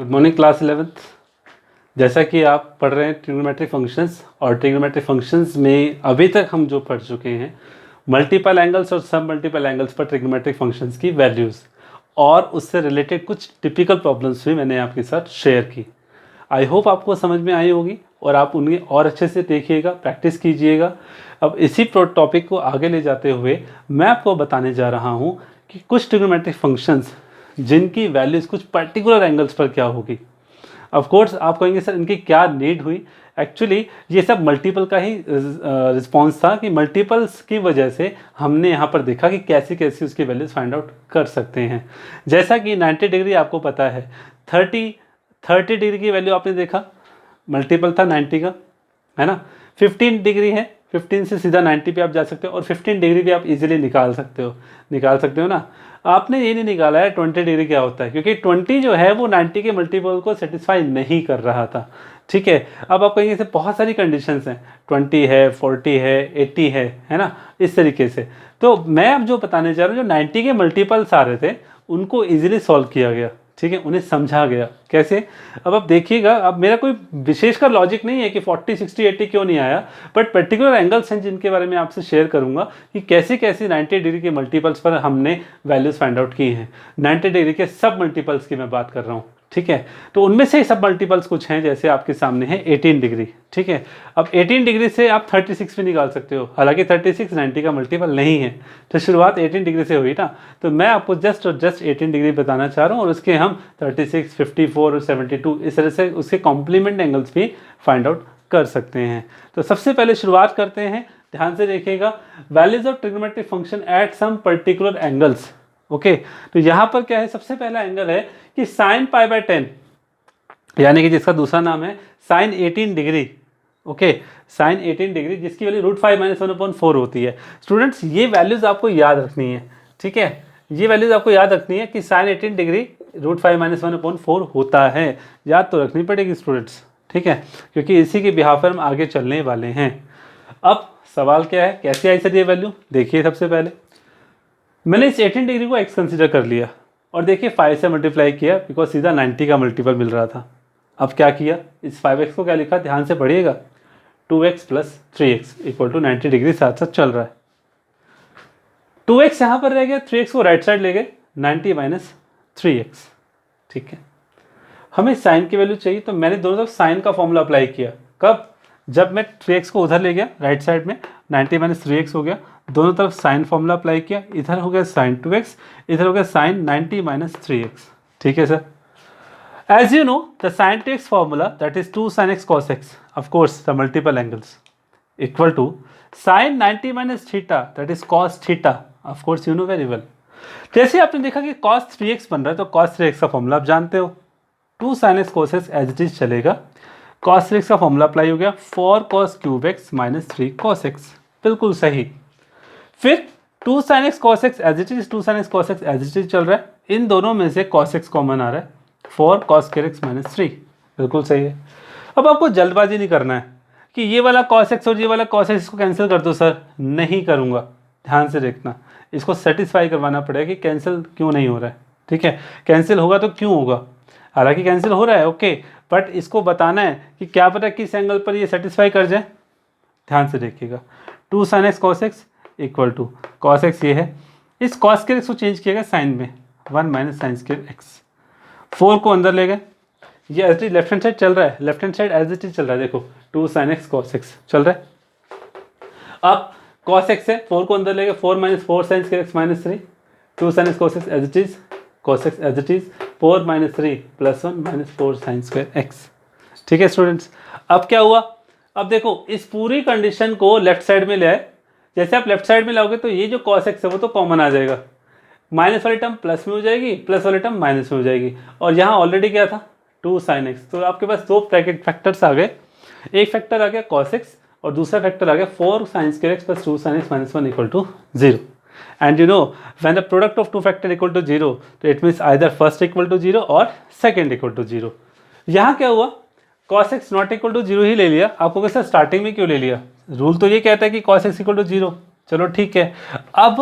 Good morning class 11th। जैसा कि आप पढ़ रहे हैं ट्रिग्नोमेट्रिक फंक्शंस, और ट्रिग्नोमेट्रिक फंक्शंस में अभी तक हम जो पढ़ चुके हैं मल्टीपल एंगल्स और सब मल्टीपल एंगल्स पर ट्रिग्नोमेट्रिक फंक्शंस की वैल्यूज़, और उससे रिलेटेड कुछ टिपिकल प्रॉब्लम्स भी मैंने आपके साथ शेयर की। आई होप आपको समझ में आई होगी और आप उन्हें और अच्छे से देखिएगा, प्रैक्टिस कीजिएगा। अब इसी टॉपिक को आगे ले जाते हुए मैं आपको बताने जा रहा हूँ कि कुछ ट्रिग्नोमेट्रिक फंक्शंस जिनकी वैल्यूज़ कुछ पर्टिकुलर एंगल्स पर क्या होगी। ऑफ कोर्स आप कहेंगे सर इनकी क्या नीड हुई। एक्चुअली ये सब मल्टीपल का ही रिस्पॉन्स था कि मल्टीपल्स की वजह से हमने यहाँ पर देखा कि कैसे कैसे उसकी वैल्यूज़ फाइंड आउट कर सकते हैं। जैसा कि 90 डिग्री आपको पता है, 30 डिग्री की वैल्यू आपने देखा, मल्टीपल था 90 का, है ना। 15 डिग्री है, 15 से सीधा 90 पे आप जा सकते हो, और 15 डिग्री भी आप इजीली निकाल सकते हो ना। आपने ये नहीं निकाला है 20 डिग्री क्या होता है, क्योंकि 20 जो है वो 90 के मल्टीपल को सेटिस्फाई नहीं कर रहा था। ठीक है, अब आप कहेंगे बहुत सारी कंडीशंस हैं, 20 है, 40 है, 80 है ना, इस तरीके से। तो मैं अब जो बताने जा रहा हूँ, जो 90 के मल्टीपल्स आ रहे थे उनको ईजिली सॉल्व किया गया। ठीक है, उन्हें समझा गया कैसे। अब आप देखिएगा, अब मेरा कोई विशेष का लॉजिक नहीं है कि 40, 60, 80 क्यों नहीं आया, बट पर्टिकुलर एंगल्स हैं जिनके बारे में आपसे शेयर करूंगा कि कैसे कैसे 90 डिग्री के मल्टीपल्स पर हमने वैल्यूज़ फाइंड आउट की हैं। 90 डिग्री के सब मल्टीपल्स की मैं बात कर रहा हूँ। ठीक है, तो उनमें से सब मल्टीपल्स कुछ हैं, जैसे आपके सामने है 18 डिग्री। ठीक है, अब 18 डिग्री से आप 36 भी निकाल सकते हो, हालांकि 36 90 का मल्टीपल नहीं है, तो शुरुआत 18 डिग्री से हुई ना। तो मैं आपको जस्ट 18 डिग्री बताना चाह रहा हूँ, और उसके हम 36, 54 और 72 इस तरह से उसके कॉम्प्लीमेंट एंगल्स भी फाइंड आउट कर सकते हैं। तो सबसे पहले शुरुआत करते हैं, ध्यान से देखिएगा, values of trigonometric function at some particular angles. Okay, तो यहाँ पर क्या है, सबसे पहला एंगल है कि sin π/10, यानी कि जिसका दूसरा नाम है sin 18 degree. Okay, sin 18 degree जिसकी वैल्यू √5 - 1/4 होती है। स्टूडेंट्स ये वैल्यूज आपको याद रखनी है। ठीक है, ये वैल्यूज आपको याद रखनी है कि sin 18 डिग्री √5 - 1/4 होता है, याद तो रखनी पड़ेगी स्टूडेंट्स। ठीक है, क्योंकि इसी के बिहाफ पर हम आगे चलने वाले हैं। अब सवाल क्या है, कैसे आई सर ये वैल्यू। देखिए, सबसे पहले मैंने इस 18 डिग्री को x कंसिडर कर लिया, और देखिए 5 से मल्टीप्लाई किया, बिकॉज सीधा 90 का मल्टीपल मिल रहा था। अब क्या किया, इस 5x को क्या लिखा, ध्यान से पढ़िएगा, 2x + 3x = 90 डिग्री साथ साथ चल रहा है। 2x यहाँ पर रह गया, 3x को राइट साइड ले गए, 90 - 3x। ठीक है, हमें साइन की वैल्यू चाहिए, तो मैंने दोनों तरफ साइन का फॉर्मूला अप्लाई किया। कब, जब मैं 3x को उधर ले गया राइट साइड में, 90 - 3x हो गया, दोनों तरफ साइन फॉर्मूला अप्लाई किया, इधर हो गया sin 2x, इधर हो गया sin 90 - 3x। ठीक है sir, as you know the sin 2x formula that is 2 sin x cos x, of course the multiple angles, equal to sin 90 - theta that is cos theta, of course you know very well. जैसे आपने देखा कि cos 3x बन रहा है, तो cos 3x का formula आप जानते हो, 2 sin x cos x as it is चलेगा, cos 3x का फॉर्मूला अप्लाई हो गया, 4 cos³ x - 3 cos x, बिल्कुल सही। फिर 2 sin x cos x as it is, 2 sin x cos x as it is चल रहा है, इन दोनों में से cos x कॉमन आ रहा है, 4 cos² x - 3, बिल्कुल सही है। अब आपको जल्दबाजी नहीं करना है कि ये वाला cos x और ये वाला cos x इसको कैंसिल कर दो सर, नहीं करूँगा। ध्यान से देखना, इसको सेटिस्फाई करवाना पड़ेगा कि कैंसिल क्यों नहीं हो रहा है। ठीक है, कैंसिल होगा तो क्यों होगा, हालांकि कैंसिल हो रहा है, ओके, बट इसको बताना है कि क्या पता किस एंगल पर ये सेटिस्फाई कर जाए। ध्यान से देखिएगा, 2 sin x cos x equal to cos x ये है, इस cos² x को चेंज किया गया साइन में, 1 - sin² x, 4 को अंदर ले गए, ये as it left hand side चल रहा है, left hand side as it is चल रहा है, देखो 2 sin x cos x चल रहा है। अब cos x है, 4 को अंदर ले गए, 4 - 4 sin² x - 3, 2 sin x cos x as it is, cos x as it is, 4 - 3 + 1 - 4 sin² x। ठीक है स्टूडेंट्स, अब क्या हुआ, अब देखो इस पूरी कंडीशन को लेफ्ट साइड में ले आए, जैसे आप लेफ्ट साइड में लाओगे तो ये जो cos x है वो तो कॉमन आ जाएगा, माइनस वाली टर्म प्लस में हो जाएगी, प्लस वाली टर्म माइनस में हो जाएगी, और यहाँ ऑलरेडी क्या था 2 sin x, तो आपके पास दो ब्रैकेट फैक्टर्स आ गए, एक फैक्टर आ गया cos x और दूसरा फैक्टर आ गया 4 sin² x + 2 sin x - 1 = 0। And you know when the product of two factor equal to 0, तो it means either first equal to 0 और सेकेंड इक्वल टू 0। यहाँ क्या हुआ, cos x not equal to 0 ही ले लिया। आपको कैसे स्टार्टिंग में क्यों ले लिया, रूल तो ये कहता है कि cos x इक्वल टू 0, चलो ठीक है। अब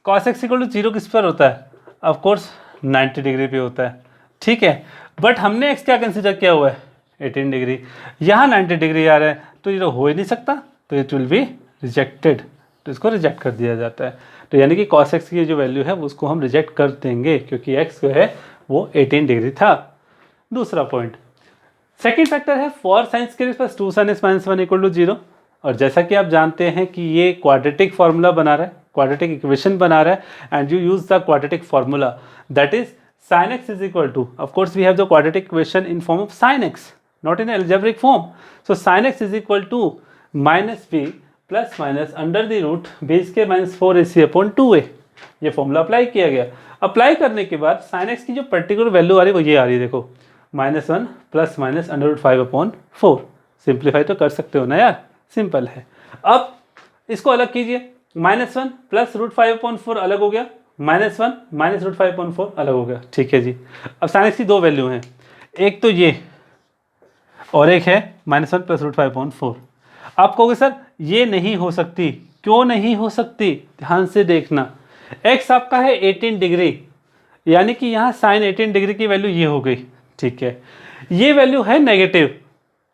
cos x इक्वल टू 0 किस पर होता है, ऑफ कोर्स 90 डिग्री पे होता है, ठीक है, बट हमने x क्या कंसिडर किया हुआ है 18 डिग्री, यहाँ 90 डिग्री आ रहा है, तो ये तो हो ही नहीं सकता, तो इट विल बी रिजेक्टेड, तो इसको रिजेक्ट कर दिया जाता है। तो यानी कि cos x की जो वैल्यू है उसको हम रिजेक्ट कर देंगे क्योंकि x जो है वो 18 डिग्री था। दूसरा पॉइंट, सेकेंड फैक्टर है four sine square plus 2 sin x minus 1 equal to 0। और जैसा कि आप जानते हैं कि ये क्वाड्रेटिक फार्मूला बना रहा है, क्वाड्रेटिक इक्वेशन बना रहा है, and you use the quadratic formula that is sin x is equal to, of course we have the quadratic equation in form of sin x, not in algebraic form. So sin x is equal to minus b plus minus under the root b square minus 4ac upon 2a। ये formula apply किया गया। Apply करने के बाद sin x की जो particular value आ रही है वो ये आ रही है, देखो -1 plus minus under root 5/4। Simplify तो कर सकते हो ना यार, सिंपल है। अब इसको अलग कीजिए, -1 प्लस √5/4 अलग हो गया, -1 माइनस √5/4 अलग हो गया, ठीक है जी। अब साइन एक्स की दो वैल्यू हैं, एक तो ये और एक है -1 प्लस √5/4। आप कहोगे सर ये नहीं हो सकती, क्यों नहीं हो सकती, ध्यान से देखना। एक्स आपका है 18 डिग्री, यानी कि यहाँ साइन 18 डिग्री की वैल्यू ये हो गई, ठीक है। ये वैल्यू है नेगेटिव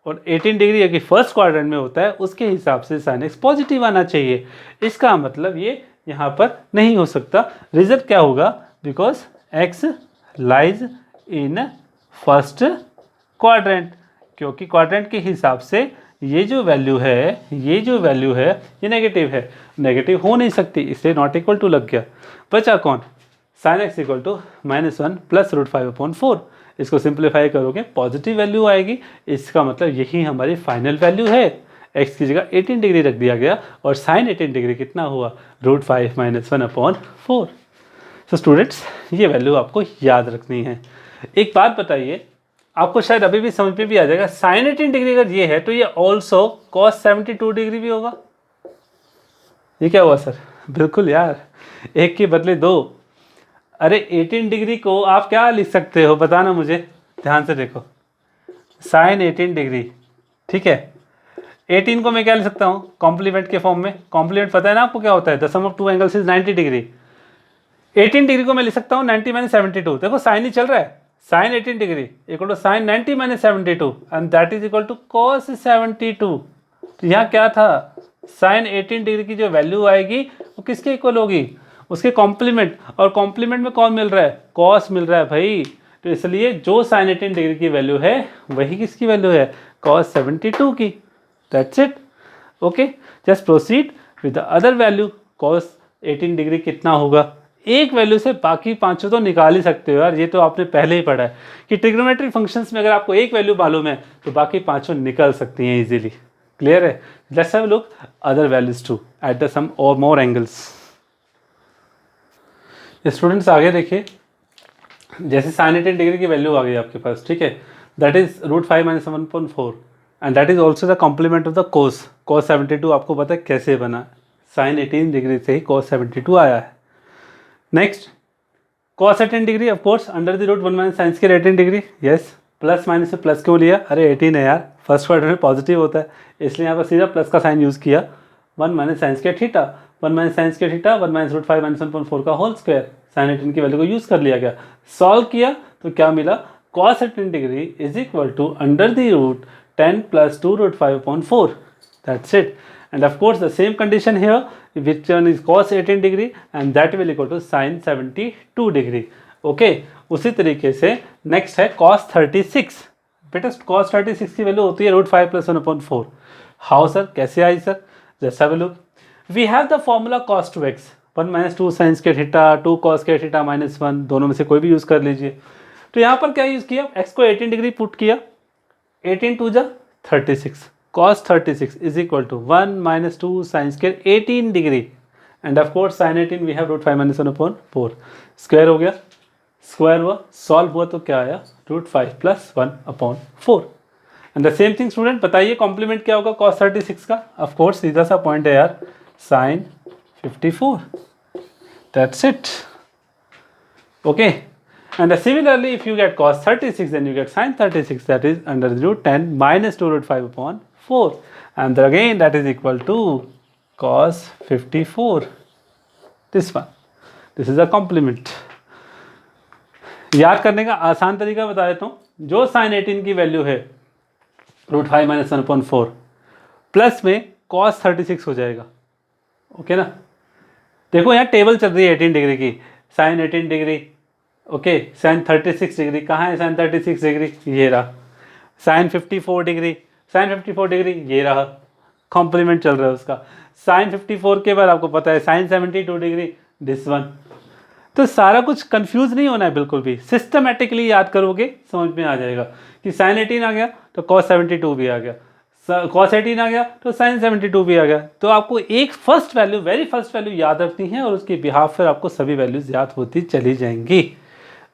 और 18 डिग्री अगर फर्स्ट क्वाड्रेंट में होता है उसके हिसाब से साइन एक्स पॉजिटिव आना चाहिए। इसका मतलब ये यहाँ पर नहीं हो सकता। रिजल्ट क्या होगा, because x lies in first quadrant, क्योंकि क्वाड्रेंट के हिसाब से ये जो वैल्यू है ये नेगेटिव है, नेगेटिव हो नहीं सकती, इसलिए नॉट इक्वल टू लग गया। बचा कौन, sine x equal to -1 plus √5/4। इसको सिंप्लीफाई करोगे पॉजिटिव वैल्यू आएगी, इसका मतलब यही हमारी फाइनल वैल्यू है। x की जगह 18 डिग्री रख दिया गया और साइन 18 डिग्री कितना हुआ, √5 - 1/4। सो स्टूडेंट्स ये वैल्यू आपको याद रखनी है। एक बात बताइए, आपको शायद अभी भी समझ में भी आ जाएगा, साइन 18 डिग्री अगर ये है तो ये ऑल्सो cos 72 डिग्री भी होगा। ये क्या हुआ सर, बिल्कुल यार, एक के बदले दो। अरे 18 डिग्री को आप क्या लिख सकते हो बताना मुझे, ध्यान से देखो, साइन 18 डिग्री, ठीक है। 18 को मैं क्या लिख सकता हूँ कॉम्प्लीमेंट के फॉर्म में, कॉम्प्लीमेंट पता है ना आपको क्या होता है, the sum of two angles is 90 degree. 18 degree को मैं लिख सकता हूँ 90 - 72, देखो साइन ही चल रहा है, sine 18 degree equal to sine 90 - 72 and that is equal to cos 72। तो यहाँ क्या था, साइन 18 डिग्री की जो वैल्यू आएगी वो किसके इक्वल होगी, उसके कॉम्प्लीमेंट, और कॉम्प्लीमेंट में कौन मिल रहा है, कॉस मिल रहा है भाई। तो इसलिए जो साइन 18 डिग्री की वैल्यू है वही किसकी वैल्यू है, cos 72 की। That's it, okay. Just proceed with the other value. cos 18 degree कितना होगा, एक वैल्यू से बाकी पांचों तो निकाल ही सकते हो यार, ये तो आपने पहले ही पढ़ा है कि ट्रिग्नोमेट्रिक फंक्शंस में अगर आपको एक वैल्यू मालूम है तो बाकी पांचों निकल सकती हैं इजीली। क्लियर है, let's have a look other values to at the some और मोर एंगल्स। स्टूडेंट्स आगे देखिए, जैसे साइन 18 डिग्री की वैल्यू आ गई आपके पास, ठीक है, that is √5 - 1/4 and that is also the complement of the cos 72। आपको पता है कैसे बना, साइन 18 डिग्री से ही cos 72 आया है। Next cos 18 degree of course under the root 1 - sine square 18 degree, yes. Plus minus से प्लस क्यों लिया, अरे 18 है यार, फर्स्ट क्वाड्रेंट में पॉजिटिव होता है इसलिए यहाँ पर सीधा प्लस का साइन यूज़ किया। 1 - sine square theta, 1 - sine square theta 1 - √5 - 1/4 का होल स्क्वायर, साइन 18 की वैल्यू को यूज़ कर लिया गया। सॉल्व किया तो क्या मिला, cos 18 degree is equal to under the root 10 + 2 √5/4। That's it. And of course the same condition here, which one is cos 18 degree and that will equal to sine 72 degree. Okay, उसी तरीके से next है cos 36। बेटा cos 36 की value होती है √5 + 1/4। How sir, कैसे आई sir, जैसा भी look, we have the formula cos 2x, 1 - 2 sine square theta 2 cos square theta -1, दोनों में से कोई भी यूज़ कर लीजिए। तो यहाँ पर क्या यूज़ किया, x को 18 डिग्री पुट किया, 18 2 जा 36, cos 36 is equal to 1 - 2 sin square 18 degree and of course sin 18 we have √5 - 1/4। Square हो गया, स्क्वायर हुआ, सॉल्व हुआ तो क्या आया, √5 + 1/4। And the same thing student, बताइए कॉम्प्लीमेंट क्या होगा cos 36 का, ऑफ कोर्स सीधा सा पॉइंट है यार, sin 54। That's it, okay. And similarly, if you get cos 36, then you get sin 36, that is under the root 10 - 2 √5/4, and then again that is equal to cos 54. This one, this is a complement. याद करने का आसान तरीका बता देता हूँ, जो sign 18 की वैल्यू है √5 - 1/4 प्लस में cos 36 हो जाएगा, ओके ना। देखो यहाँ टेबल चल रही है 18 डिग्री की, sine 18 degree, okay, sine 36 degree, कहाँ है साइन 36 डिग्री, ये रहा। साइन 54 डिग्री, साइन 54 डिग्री ये रहा, कॉम्प्लीमेंट चल रहा है उसका। साइन 54 के बाद आपको पता है साइन 72 डिग्री, दिस वन। तो सारा कुछ कंफ्यूज नहीं होना है बिल्कुल भी, सिस्टमेटिकली याद करोगे समझ में आ जाएगा कि साइन 18 आ गया तो cos 72 भी आ गया, cos 18 आ गया तो साइन 72 भी आ गया। तो आपको एक first value, very first value याद रखनी है और उसके बिहाफ फिर आपको सभी वैल्यूज याद होती चली जाएंगी।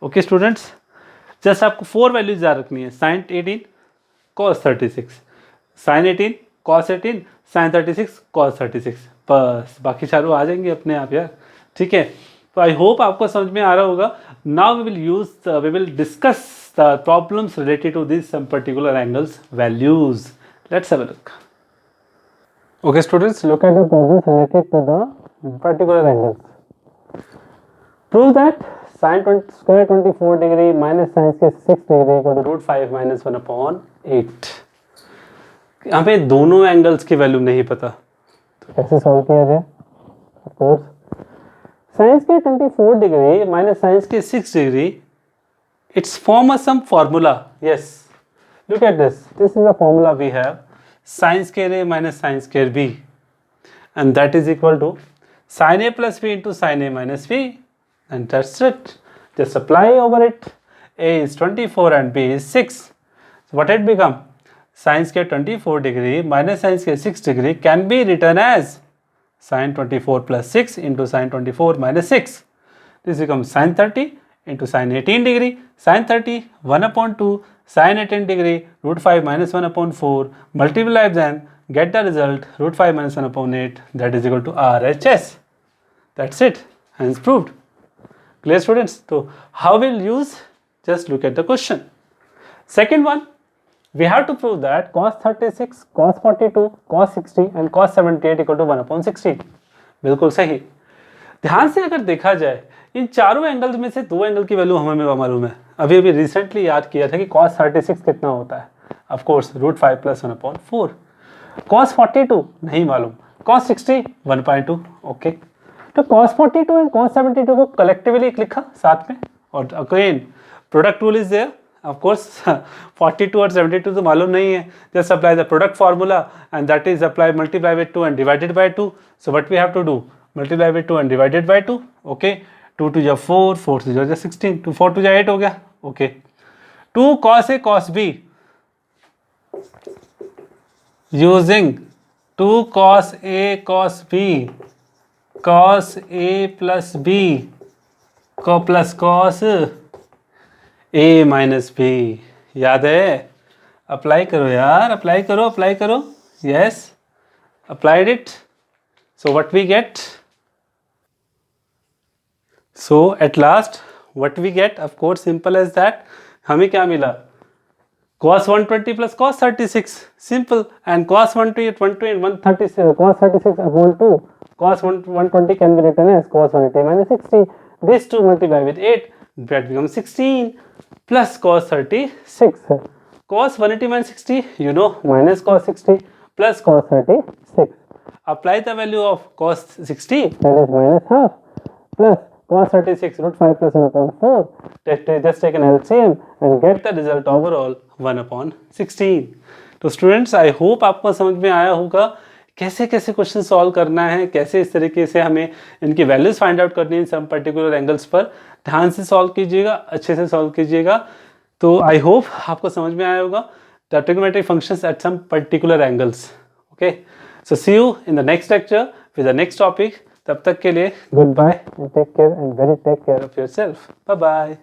ओके स्टूडेंट्स, जस्ट आपको 4 वैल्यूज याद रखनी है, sine 18 cos 36, sine 18 cos 18, sine 36 cos 36, बस बाकी चारों आ जाएंगे अपने आप यार, ठीक है। तो आई होप आपको समझ में आ रहा होगा। Now we will discuss the problems related to this some particular angles values. Let's have a look. Okay students, look at the problems related to the particular angles. Prove that sin square 24 degree minus sin square 6 degree equal to √5 - 1/8। यहाँ पे दोनों angles की value नहीं पता, तो कैसे solve किया जाए। Of course sin square 24 degree minus sin square 6 degree, it's form a some formula. Yes, look at this, this is a formula we have, sin square a minus sin square b, and that is equal to sin a plus b into sin a minus b, and that's it. Just apply over it. A is 24 and b is 6. So what it become? Sin square 24 degree minus sin square 6 degree can be written as sin 24 plus 6 into sin 24 minus 6. This becomes sin 30 into sin 18 degree, sin 30 1/2, sin 18 degree √5 - 1/4, multiply then get the result √5 - 1/8, that is equal to RHS. That's it, hence proved. Clear students? So how we'll use, just look at the question. Second one, we have to prove that cos 36, cos 42, cos 60 and cos 78 equal to 1/16. बिल्कुल सही। ध्यान से अगर देखा जाए इन चारों angles में से दो एंगल की वैल्यू हमें मालूम है, अभी अभी रिसेंटली याद किया था कि cos 36 कितना होता है, ऑफ कोर्स √5 + 1/4। cos 42 नहीं मालूम, cos 60 1/2, ओके। तो cos 42 और cos 72 को कलेक्टिवली लिखा साथ में, और again product rule is there. Of course 42 और 72 तो मालूम नहीं है, just apply the product formula and that is multiply with 2 and divided by 2. So what we have to do, multiply with 2 and divided by 2, okay, 2 to the 4, 4 to the 16, 2 4 to the 8 हो गया, okay। 2 cos A cos B, using 2 cos A cos B, cos A plus B को plus cos A minus B, याद है, apply करो यार, apply करो, apply करो, yes, applied it. So what we get, so at last what we get, of course simple as that, हमें क्या मिला, cos 120 plus cos 36, simple, and cos 120 and 136, cos 36 upon 2, cos 120 can be written as cos 180 minus 60, these two multiply with 8, that becomes 16 plus cos 36, cos 180 minus 60, you know, minus cos 60 plus cos 36. Apply the value of cos 60, that is minus half, plus cos 36 √5 + 1/4. Just take an LCM and get the result overall 1/16. तो students, I hope आपको समझ में आया होगा कैसे कैसे question solve करना है, कैसे इस तरीके से हमें इनकी वैल्यूज फाइंड आउट करनी है सम पर्टिकुलर एंगल्स पर। ध्यान से सॉल्व कीजिएगा, अच्छे से सॉल्व कीजिएगा। तो आई होप आपको समझ में आया होगा the trigonometric functions at some particular angles. Okay, so see you in the next lecture with the next topic. तब तक के लिए goodbye and take care and very take care of yourself. Bye bye.